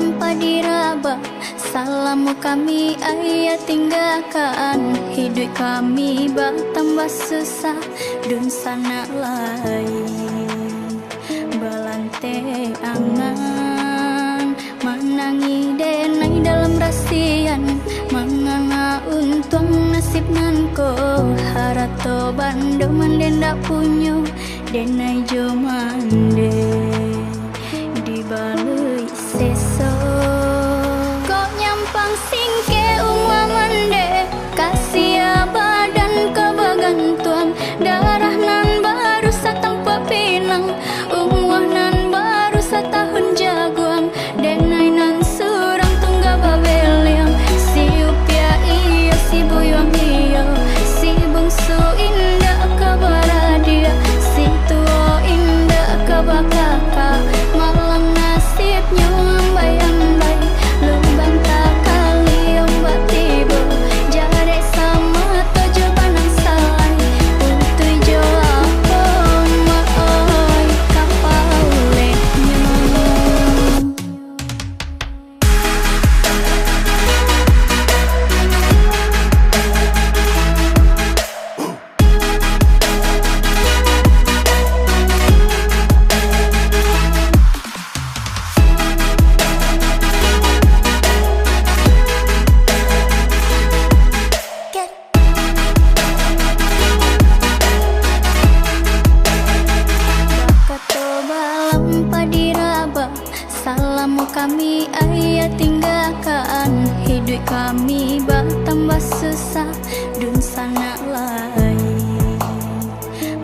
balam padiraba, salamu kami ayat tinggalkan, hidup kami bertambah susah dun sana lain. Balante angan menangi denai dalam rasian, menganga untung nasib nanko, harato bando mandenda punyo denai jomande di balui seso. Kok nyampang singke umamande, kasih badan kebagantuan, darah nan baru satampa pinang, umuah nan baru satahun jaguang, denai nan surang tungga babeliang, si upia iyo si buyang iyo, si bungsu indah kabaradia, si tuo indah kabakaka, malang nasibnya ambai-ambai, lubang tak kali ombak tiba, jare sama tojo panang salai, untui jo apon maoi kapaulenyo. Bakato balam padiraba, salamu kami ayat tinggalkan, hidup kami bertambah susah dun sana lain.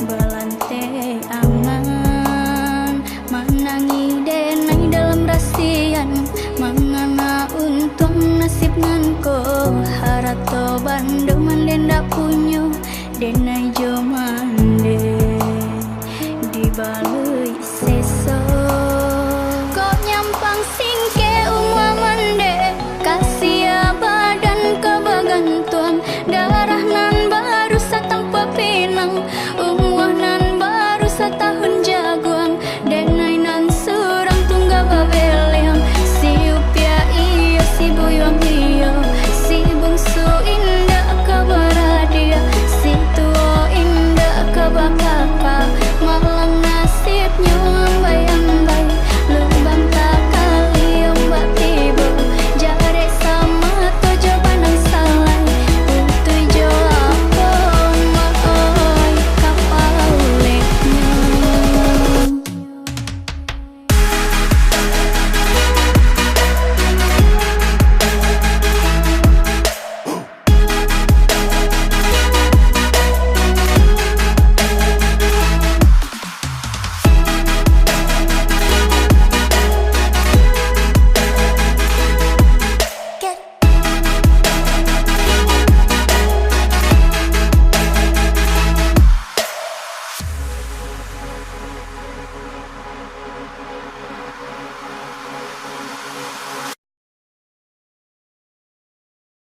Balante angan menangi denai dalam rasian, mengana untung nasib nanko, harato bando mandenda punyo denai joma